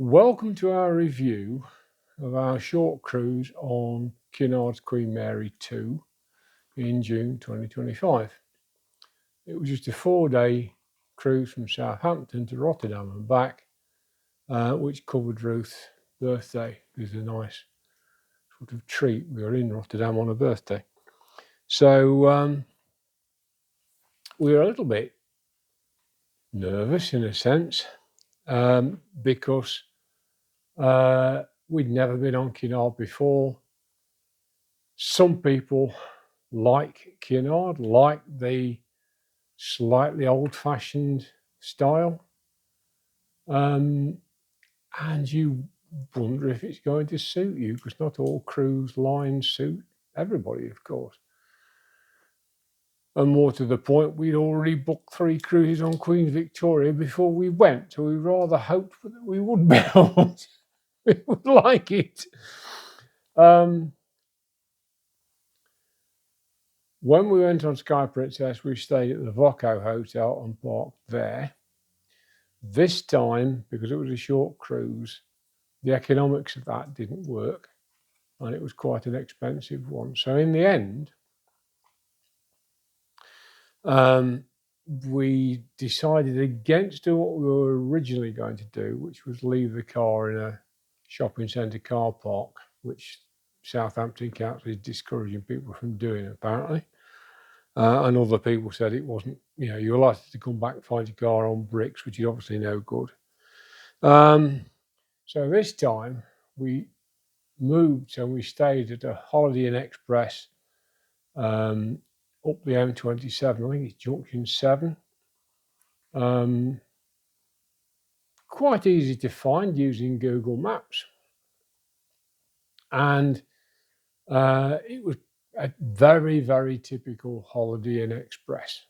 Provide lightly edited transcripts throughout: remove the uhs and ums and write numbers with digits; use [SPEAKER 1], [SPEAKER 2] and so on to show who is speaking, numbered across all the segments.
[SPEAKER 1] Welcome to our review of our short cruise on Cunard's Queen Mary 2 in June 2025. It was just a 4-day cruise from Southampton to Rotterdam and back, which covered Ruth's birthday. It was a nice sort of treat. We were in Rotterdam on her birthday. So we were a little bit nervous in a sense because we'd never been on Cunard before. Some people like Cunard, like the slightly old-fashioned style, and you wonder if it's going to suit you, because not all cruise lines suit everybody, of course. And more to the point, we'd already booked 3 cruises on Queen Victoria before we went, so we rather hoped that we would be able to, we would like it. When we went on Sky Princess, we stayed at the Voco Hotel and parked there. This time, because it was a short cruise, the economics of that didn't work, and it was quite an expensive one. So in the end, we decided against doing what we were originally going to do, which was leave the car in a shopping centre car park, which Southampton Council is discouraging people from doing, apparently. And other people said it wasn't, you were likely to come back and find your car on bricks, which is obviously no good. So this time we moved, and we stayed at a Holiday Inn Express up the M27. I think it's Junction 7. Quite easy to find using Google Maps. And it was a very, very typical Holiday Inn Express.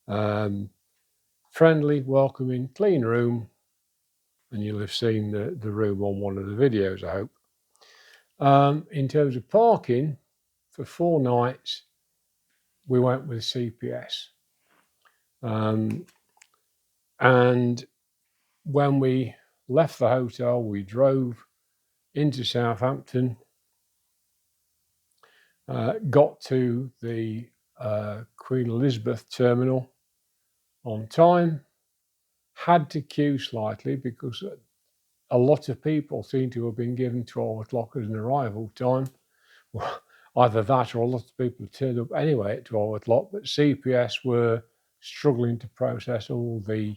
[SPEAKER 1] Friendly, welcoming, clean room. And you'll have seen the room on one of the videos, I hope. In terms of parking, for 4 nights, we went with CPS. And when we left the hotel, we drove into Southampton, got to the Queen Elizabeth terminal on time, had to queue slightly because a lot of people seem to have been given 12 o'clock as an arrival time. Well, either that or a lot of people turned up anyway at 12 o'clock, but CPS were struggling to process all the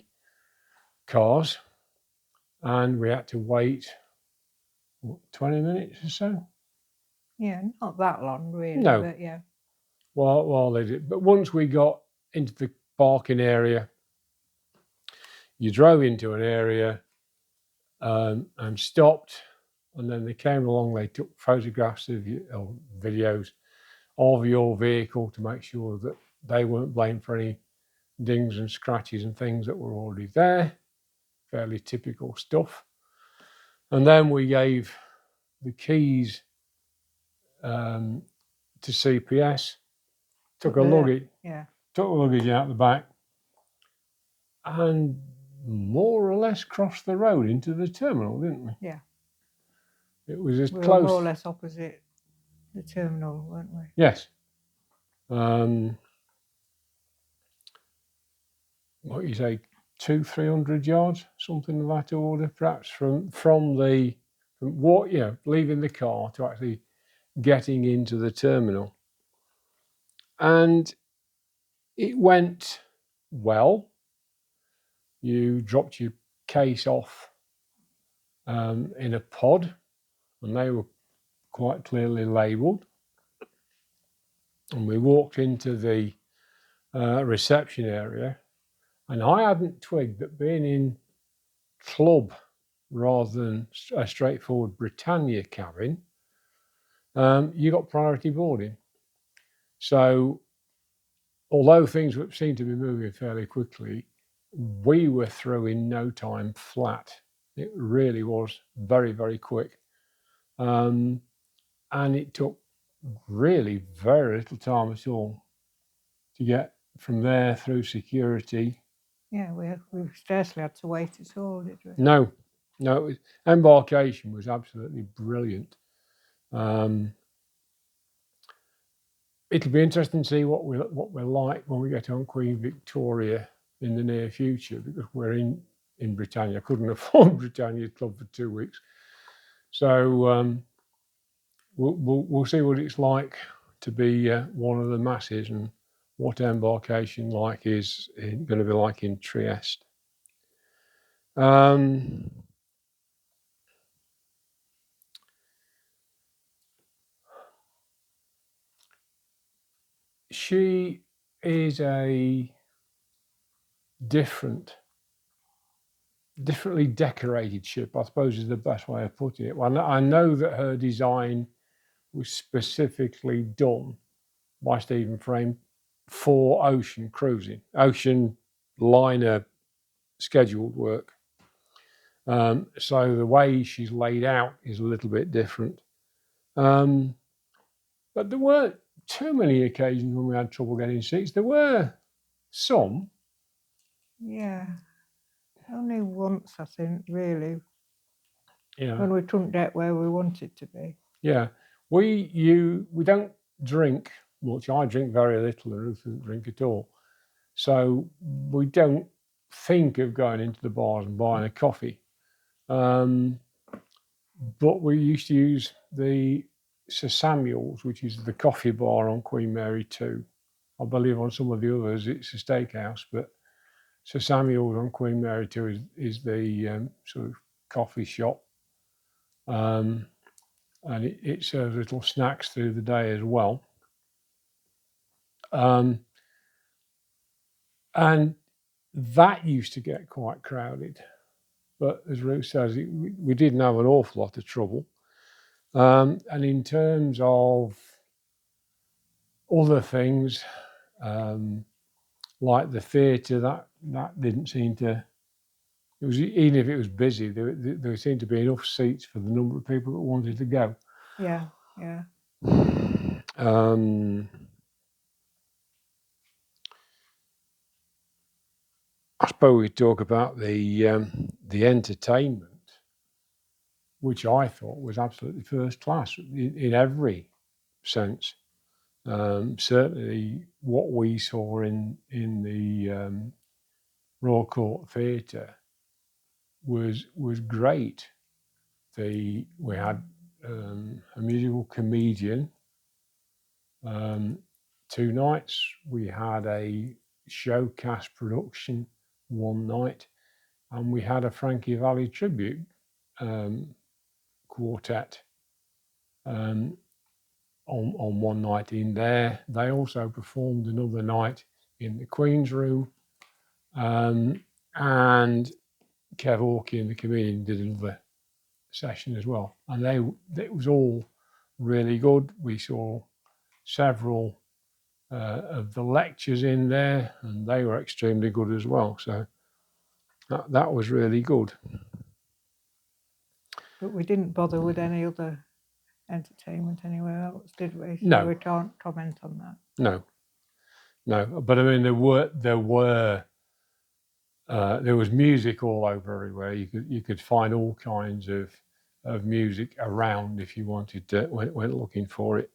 [SPEAKER 1] cars, and we had to wait 20 minutes or so.
[SPEAKER 2] Yeah, not that long really.
[SPEAKER 1] No.
[SPEAKER 2] But yeah.
[SPEAKER 1] While they did. But once we got into the parking area, you drove into an area and stopped, and then they came along, they took photographs of you, or videos of your vehicle to make sure that they weren't blamed for any dings and scratches and things that were already there. Fairly typical stuff. And then we gave the keys to CPS, took the luggage out the back, and more or less crossed the road into the terminal, didn't we?
[SPEAKER 2] Yeah.
[SPEAKER 1] It was as
[SPEAKER 2] we
[SPEAKER 1] close.
[SPEAKER 2] were more or less opposite the terminal, weren't we?
[SPEAKER 1] Yes. What you say, 200-300 yards, something of that order, perhaps from leaving the car to actually getting into the terminal. And it went well. You dropped your case off in a pod, and they were quite clearly labelled. And we walked into the reception area, and I hadn't twigged that being in club rather than a straightforward Britannia cabin, you got priority boarding. So although things seemed to be moving fairly quickly, we were through in no time flat. It really was very, very quick. And it took really very little time at all to get from there through security.
[SPEAKER 2] Yeah, we scarcely had to wait at all, did we?
[SPEAKER 1] No. No, Embarkation was absolutely brilliant. It'll be interesting to see what we're like when we get on Queen Victoria in the near future, because we're in Britannia. I couldn't afford Britannia Club for 2 weeks, so we'll see what it's like to be one of the masses, and what Embarkation like is going to be like in Trieste. She is a differently decorated ship, I suppose, is the best way of putting it. Well, I know that her design was specifically done by Stephen Frame for ocean cruising, ocean liner scheduled work. So the way she's laid out is a little bit different. But there weren't too many occasions when we had trouble getting seats. There were some.
[SPEAKER 2] Yeah. Only once, I think, really.
[SPEAKER 1] Yeah.
[SPEAKER 2] When we couldn't get where we wanted to be.
[SPEAKER 1] Yeah. We don't drink much. I drink very little, and Ruth doesn't drink at all. So we don't think of going into the bars and buying a coffee. But we used to use the Sir Samuel's, which is the coffee bar on Queen Mary 2. I believe on some of the others it's a steakhouse, but Sir Samuel's on Queen Mary 2 is the sort of coffee shop. And it serves little snacks through the day as well. And that used to get quite crowded. But as Ruth says, we didn't have an awful lot of trouble. And in terms of other things, like the theatre, that didn't seem to. It was, even if it was busy, there seemed to be enough seats for the number of people that wanted to go.
[SPEAKER 2] Yeah, yeah.
[SPEAKER 1] I suppose we talk about the entertainment, which I thought was absolutely first class in every sense. Certainly, what we saw in the Royal Court Theatre was great. We had a musical comedian. 2 nights. We had a showcast production one night, and we had a Frankie Valli tribute quartet on one night in there. They also performed another night in the Queen's Room, and Kev Hawkey and the comedian did another session as well, and it was all really good. We saw several of the lectures in there, and they were extremely good as well. So that was really good.
[SPEAKER 2] But we didn't bother with any other entertainment anywhere else, did we? So
[SPEAKER 1] No.
[SPEAKER 2] we can't comment on that.
[SPEAKER 1] No. But I mean, there was music all over everywhere. You could find all kinds of music around if you wanted to, went looking for it.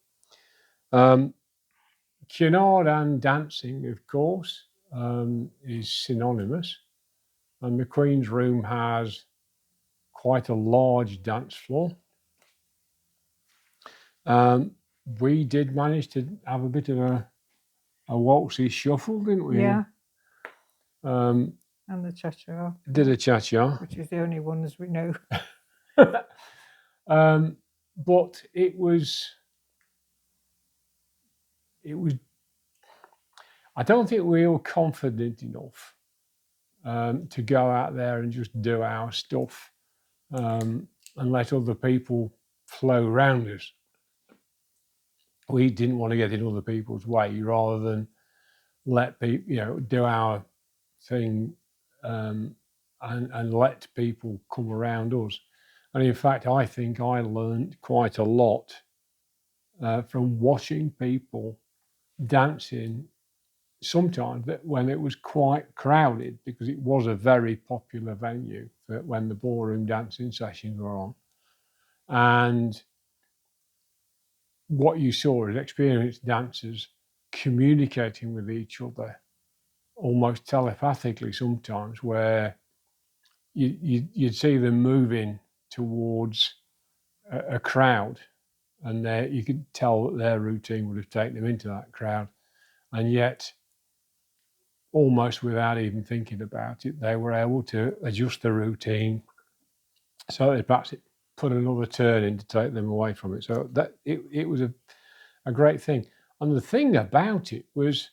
[SPEAKER 1] Cunard and dancing, of course, is synonymous, and the Queen's Room has quite a large dance floor. We did manage to have a bit of a waltzy shuffle, didn't we?
[SPEAKER 2] Yeah. And the cha-cha.
[SPEAKER 1] Did a cha-cha.
[SPEAKER 2] Which is the only ones we know.
[SPEAKER 1] But it was, I don't think we were confident enough to go out there and just do our stuff and let other people flow around us. We didn't want to get in other people's way, rather than let people, do our thing and let people come around us. And in fact, I think I learned quite a lot from watching people dancing, sometimes when it was quite crowded, because it was a very popular venue. when the ballroom dancing sessions were on. And what you saw is experienced dancers communicating with each other almost telepathically sometimes, where you'd see them moving towards a crowd, and you could tell that their routine would have taken them into that crowd, and yet almost without even thinking about it, they were able to adjust the routine so that perhaps it put another turn in to take them away from it. So that it was a great thing. And the thing about it was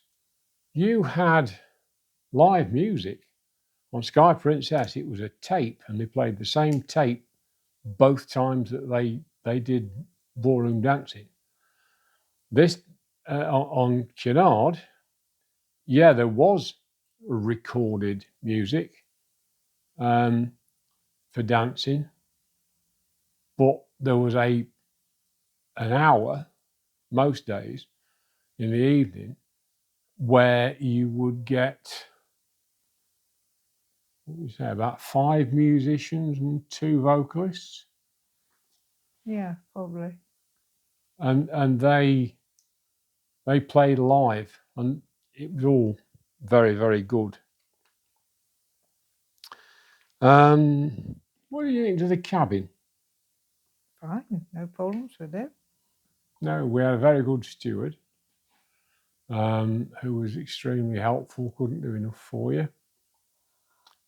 [SPEAKER 1] you had live music. On Sky Princess, it was a tape, and they played the same tape both times that they did ballroom dancing. This on Cunard, yeah, there was recorded music for dancing, but there was an hour most days in the evening where you would get, what would you say, about 5 musicians and 2 vocalists.
[SPEAKER 2] Yeah, probably.
[SPEAKER 1] And they played live, and it was all very, very good. What do you think of the cabin?
[SPEAKER 2] Fine, no problems with it.
[SPEAKER 1] No, we had a very good steward who was extremely helpful, couldn't do enough for you.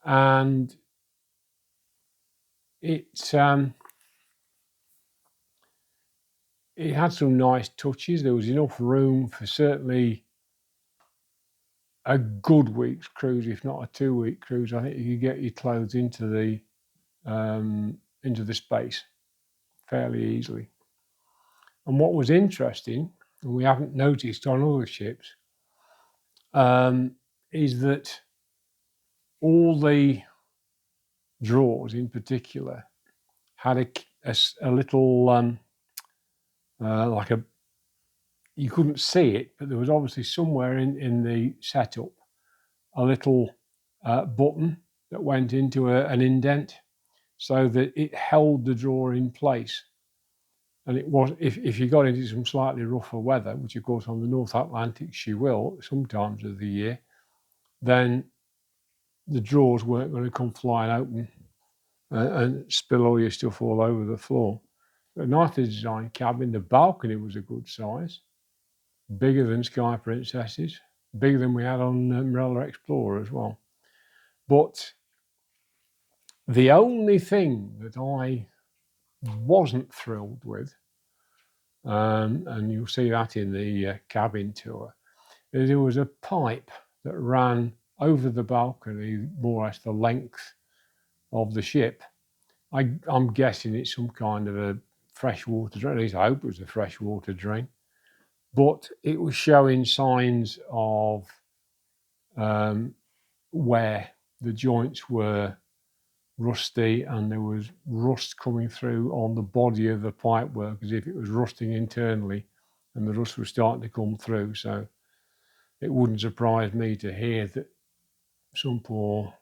[SPEAKER 1] And it had some nice touches. There was enough room for certainly a good week's cruise, if not a 2-week cruise. I think you could get your clothes into the space fairly easily. And what was interesting, and we haven't noticed on other ships, is that all the drawers in particular had a little like a, you couldn't see it, but there was obviously somewhere in the setup a little button that went into an indent so that it held the drawer in place. And it was, if you got into some slightly rougher weather, which of course on the North Atlantic she will sometimes of the year, then the drawers weren't going to come flying open and spill all your stuff all over the floor. A nicely designed cabin. The balcony was a good size, bigger than Sky Princess's, bigger than we had on Umbrella Explorer as well. But the only thing that I wasn't thrilled with, and you'll see that in the cabin tour, is there was a pipe that ran over the balcony, more or less the length of the ship. I'm guessing it's some kind of a freshwater drain. At least I hope it was a freshwater drain. But it was showing signs of where the joints were rusty, and there was rust coming through on the body of the pipework as if it was rusting internally, and the rust was starting to come through. So it wouldn't surprise me to hear that some poor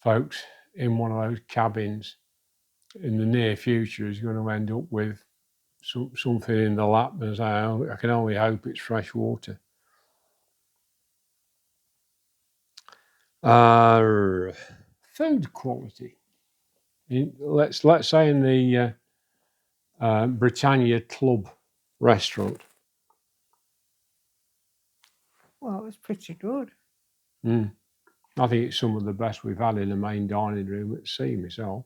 [SPEAKER 1] folks in one of those cabins in the near future is going to end up with something in the lap and say, oh, I can only hope it's fresh water. Food quality. Let's say in the Britannia Club restaurant.
[SPEAKER 2] Well, it was pretty good.
[SPEAKER 1] I think it's some of the best we've had in the main dining room at sea myself.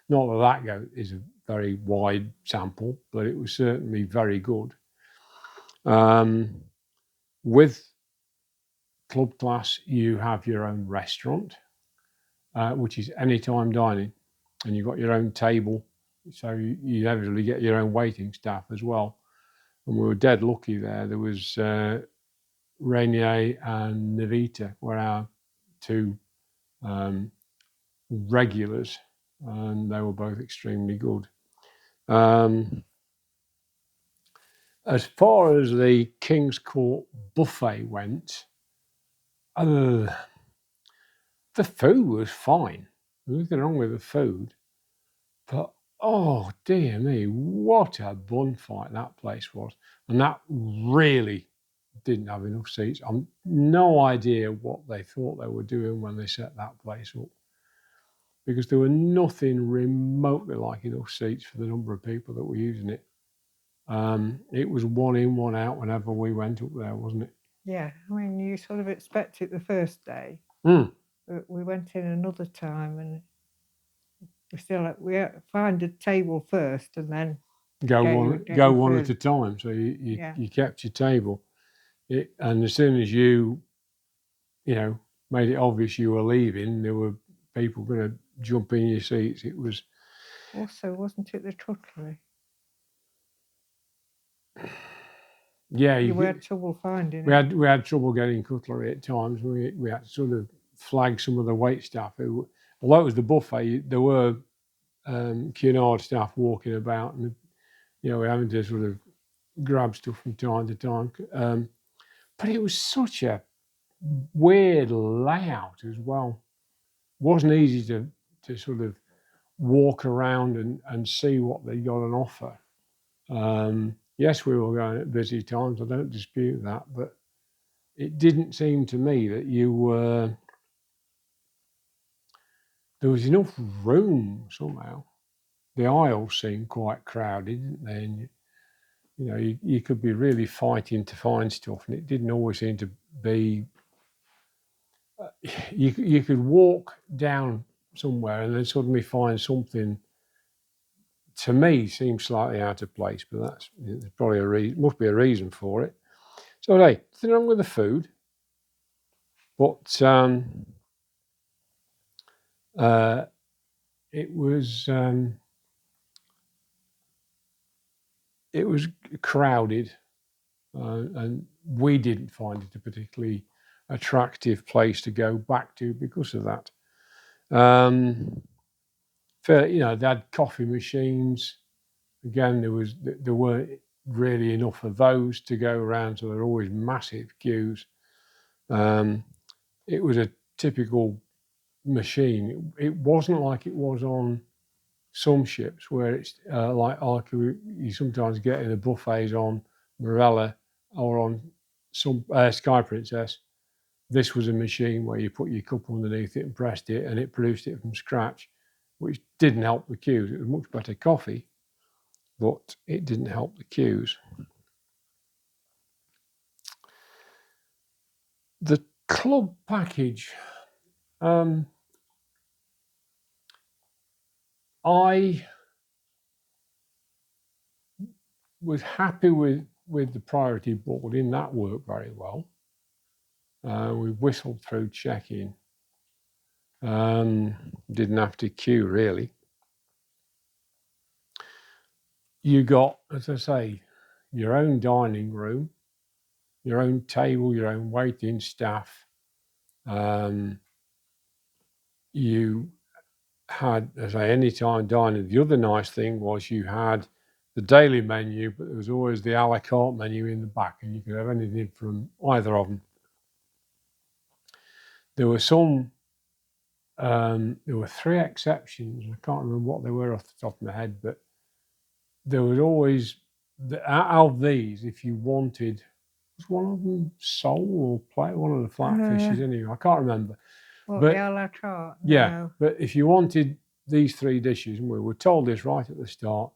[SPEAKER 1] Not that is a very wide sample, but it was certainly very good. With club class, you have your own restaurant, which is anytime dining, and you've got your own table, so you inevitably get your own waiting staff as well. And we were dead lucky there. There was Rainier and Navita were our 2 regulars, and they were both extremely good. As far as the King's Court buffet went, the food was fine. There's nothing wrong with the food, but oh dear me, what a bun fight that place was. And that really didn't have enough seats. I've no idea what they thought they were doing when they set that place up, because there were nothing remotely like enough seats for the number of people that were using it. It was one in, one out whenever we went up there, wasn't it?
[SPEAKER 2] Yeah, I mean, you sort of expect it the first day.
[SPEAKER 1] Mm.
[SPEAKER 2] But we went in another time and we had to find a table first and then
[SPEAKER 1] Go one at
[SPEAKER 2] further.
[SPEAKER 1] a time. So you
[SPEAKER 2] Yeah.
[SPEAKER 1] kept your table. And as soon as you made it obvious you were leaving, there were people going to jump in your seats. It was
[SPEAKER 2] Also, wasn't it the cutlery?
[SPEAKER 1] Yeah,
[SPEAKER 2] You had trouble finding
[SPEAKER 1] we
[SPEAKER 2] it.
[SPEAKER 1] had trouble getting cutlery at times. We had to sort of flag some of the wait staff who, although it was the buffet, there were Cunard staff walking about, and we're having to sort of grab stuff from time to time. But it was such a weird layout as well. It wasn't easy to sort of walk around and see what they got on offer. Yes, we were going at busy times. I don't dispute that, but it didn't seem to me that there was enough room somehow. The aisles seemed quite crowded, didn't they? And you could be really fighting to find stuff, and it didn't always seem to be. You could walk down somewhere and then suddenly find something. To me, seems slightly out of place, but there's probably must be a reason for it. So, hey, nothing wrong with the food, but it was crowded, and we didn't find it a particularly attractive place to go back to because of that. They had coffee machines. Again, there weren't really enough of those to go around, so there were always massive queues. It was a typical machine. It wasn't like it was on some ships where it's like you sometimes get in the buffets on Morella or on some Sky Princess. This was a machine where you put your cup underneath it and pressed it, and it produced it from scratch, which didn't help the queues. It was much better coffee, but it didn't help the queues. The club package, I was happy with the priority boarding. That worked very well. We whistled through check-in. Didn't have to queue really. You got, as I say, your own dining room, your own table, your own waiting staff. You had, as I say, anytime dining. The other nice thing was you had the daily menu, but there was always the a la carte menu in the back, and you could have anything from either of them. There were there were 3 exceptions. I can't remember what they were off the top of my head, but there was always, out of these, if you wanted, was one of them sole or plate, one of the flatfishes anyway, I can't remember.
[SPEAKER 2] What,
[SPEAKER 1] but
[SPEAKER 2] the a la carte?
[SPEAKER 1] Yeah,
[SPEAKER 2] no.
[SPEAKER 1] But if you wanted these 3 dishes, and we were told this right at the start,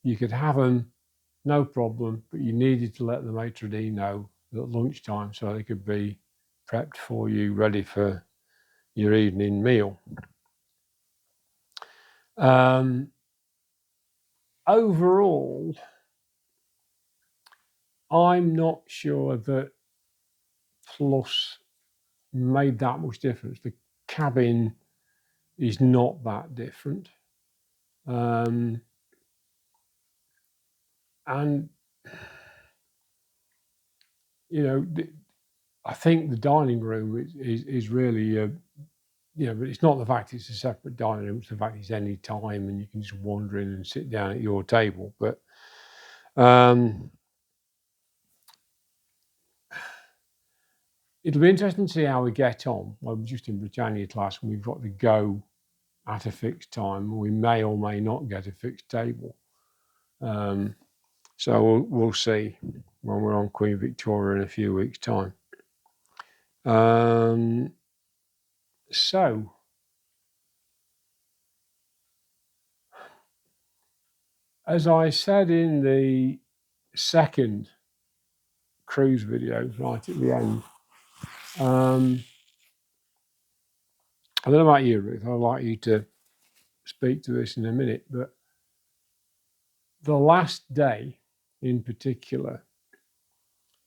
[SPEAKER 1] you could have them, no problem, but you needed to let the maitre d' know at lunchtime so they could be prepped for you, ready for your evening meal. Overall, I'm not sure that Plus made that much difference. The cabin is not that different. And I think the dining room is really but it's not the fact it's a separate dining room, it's the fact it's any time and you can just wander in and sit down at your table. But it'll be interesting to see how we get on. I'm just in Britannia class and we've got to go at a fixed time. We may or may not get a fixed table. So we'll see when we're on Queen Victoria in a few weeks' time. So as I said in the second cruise video right at the end, I don't know about you, Ruth. I'd like you to speak to this in a minute, but the last day in particular,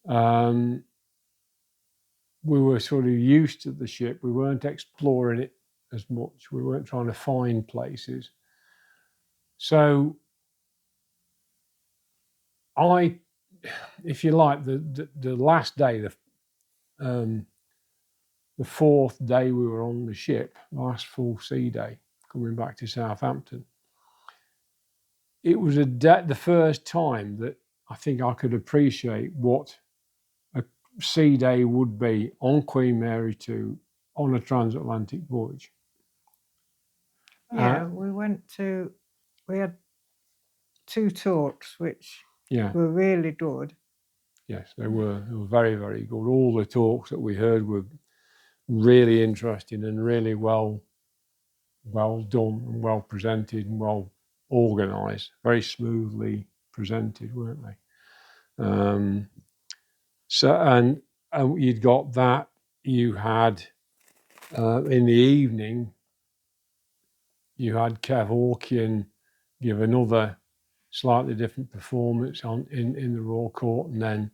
[SPEAKER 1] we were sort of used to the ship. We weren't exploring it as much. We weren't trying to find places. So if you like, the last day, the fourth day we were on the ship, last full sea day, coming back to Southampton, it was the first time that I think I could appreciate what a sea day would be on Queen Mary 2 on a transatlantic voyage.
[SPEAKER 2] Yeah, we had 2 talks which were really good.
[SPEAKER 1] Yes, they were very, very good. All the talks that we heard were really interesting and really well done and well presented and well organised, very smoothly presented, weren't they? So and you'd got that. You had in the evening, you had Kev Hawkian give another slightly different performance in the Royal Court, and then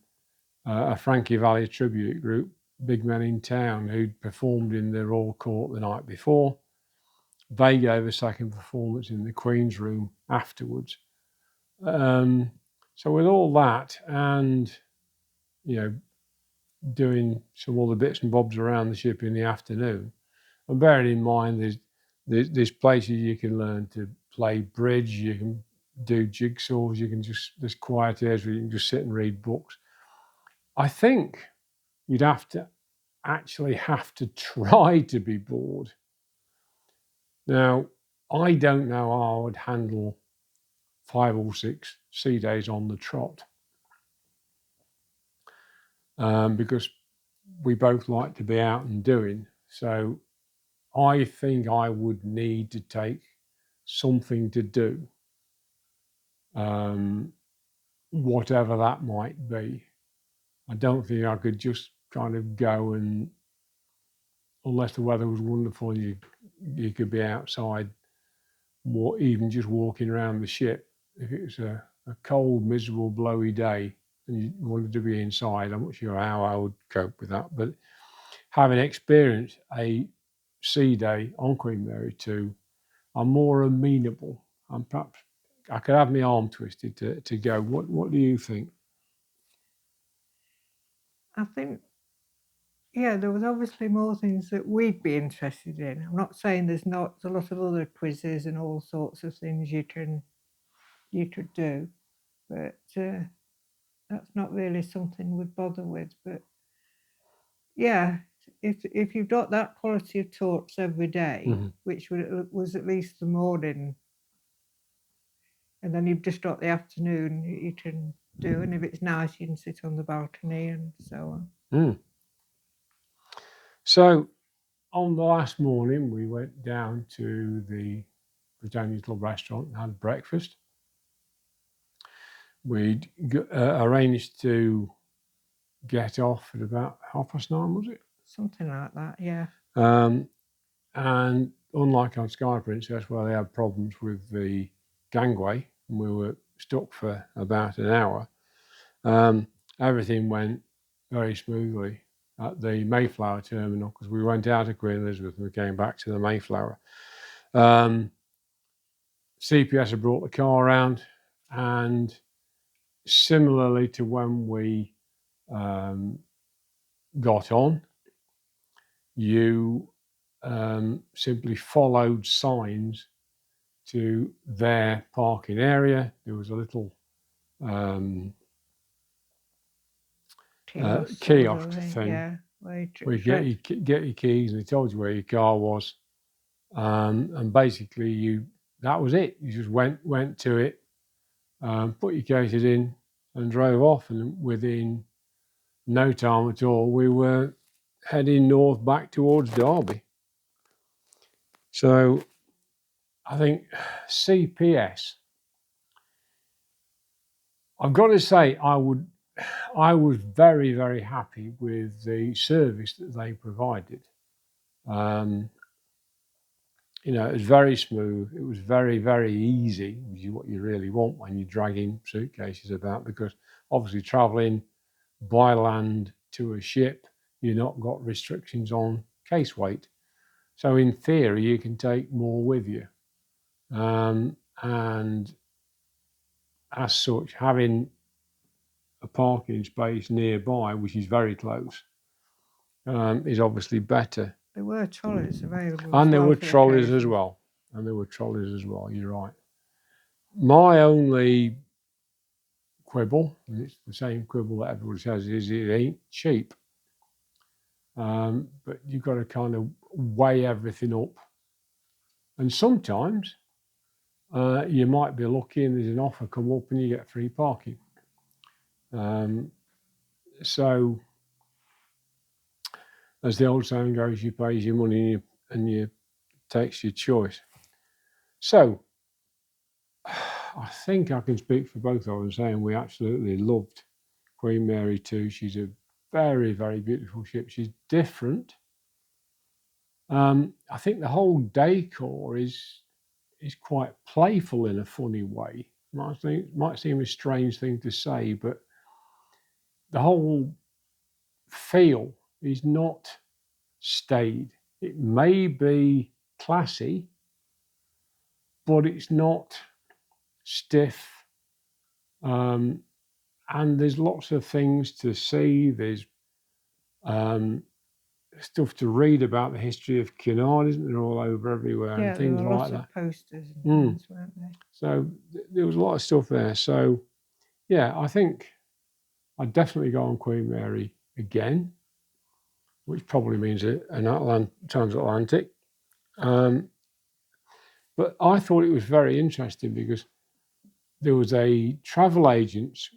[SPEAKER 1] a Frankie Valli tribute group, Big Men in Town, who'd performed in the Royal Court the night before. They gave a second performance in the Queen's Room afterwards. So with all that, and doing some other bits and bobs around the ship in the afternoon, and bearing in mind there's places you can learn to play bridge, you can do jigsaws, there's quiet areas where you can just sit and read books. I think you'd have to try to be bored. Now, I don't know how I would handle 5 or 6 sea days on the trot, because we both like to be out and doing. So I think I would need to take something to do, whatever that might be. I don't think I could just kind of go and, unless the weather was wonderful, you could be outside, even just walking around the ship. If it was a cold, miserable, blowy day and you wanted to be inside, I'm not sure how I would cope with that. But having experienced a sea day on Queen Mary 2, I'm more amenable. And perhaps I could have my arm twisted to go. What do you think?
[SPEAKER 2] I think, there was obviously more things that we'd be interested in. I'm not saying there's not a lot of other quizzes and all sorts of things you could do, but that's not really something we'd bother with. But yeah, if you've got that quality of talks every day, which was at least the morning, and then you've just got the afternoon you can do, and if it's nice, you can sit on the balcony and so on.
[SPEAKER 1] So on the last morning, we went down to the Britannia Club restaurant and had breakfast. We'd arranged to get off at about 9:30, was it?
[SPEAKER 2] Something like that, yeah.
[SPEAKER 1] And unlike on Sky Princess, where they had problems with the gangway and we were stuck for about an hour, everything went very smoothly at the Mayflower terminal, because we went out of Queen Elizabeth and we came back to the Mayflower. CPS had brought the car around, and similarly to when we got on, you simply followed signs to their parking area. There was a little kiosk thing,
[SPEAKER 2] yeah,
[SPEAKER 1] where you get your keys, and they told you where your car was, And basically that was it. You just went to it, put your cases in and drove off, and within no time at all we were heading north back towards Derby. So I think CPS, I've got to say, I was very, very happy with the service that they provided. It was very smooth. It was very, very easy, which is what you really want when you're dragging suitcases about, because obviously traveling by land to a ship, you've not got restrictions on case weight. So in theory, you can take more with you. And as such, having a parking space nearby, which is very close, is obviously better.
[SPEAKER 2] There were trolleys available.
[SPEAKER 1] And there were trolleys as well. You're right. My only quibble, and it's the same quibble that everybody says, is it ain't cheap. But you've got to kind of weigh everything up. And sometimes you might be lucky and there's an offer come up and you get free parking. So, as the old saying goes, you pay your money and you takes your choice. So, I think I can speak for both of us saying we absolutely loved Queen Mary 2. She's a very, very beautiful ship. She's different. I think the whole decor is quite playful in a funny way. Might seem a strange thing to say, but the whole feel is not staid. It may be classy, but it's not stiff. And there's lots of things to see. There's stuff to read about the history of Cunard, isn't there, all over everywhere, and things
[SPEAKER 2] there were
[SPEAKER 1] like
[SPEAKER 2] lots
[SPEAKER 1] that.
[SPEAKER 2] Of posters and things, weren't there?
[SPEAKER 1] So there was a lot of stuff there. So yeah, I think I'd definitely go on Queen Mary again, which probably means an transatlantic. But I thought it was very interesting because there was a travel agents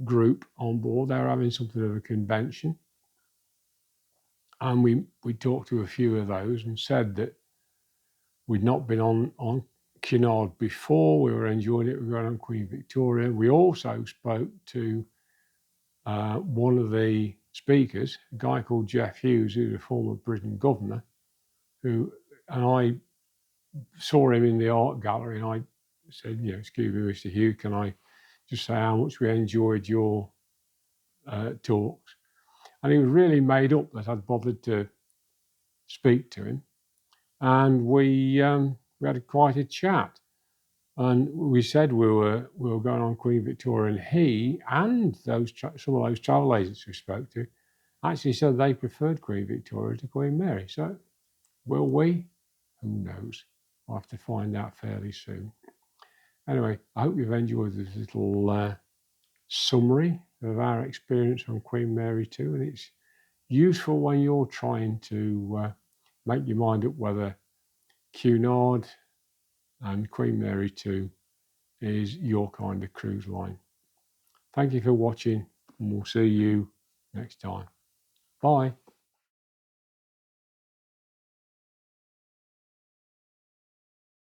[SPEAKER 1] group on board. They were having something of a convention. And we talked to a few of those and said that we'd not been on Cunard before. We were enjoying it. We were going on Queen Victoria. We also spoke to one of the speakers, a guy called Jeff Hughes, who's a former Britain governor, and I saw him in the art gallery, and I said, excuse me, Mr. Hughes, can I just say how much we enjoyed your talks? And he was really made up that I'd bothered to speak to him, and we had quite a chat. And we said we were going on Queen Victoria, and he and some of those travel agents we spoke to actually said they preferred Queen Victoria to Queen Mary. So will we? Who knows? I'll have to find out fairly soon. Anyway, I hope you've enjoyed this little summary of our experience on Queen Mary 2, and it's useful when you're trying to make your mind up whether Cunard and Queen Mary 2 is your kind of cruise line. Thank you for watching, and we'll see you next time. Bye.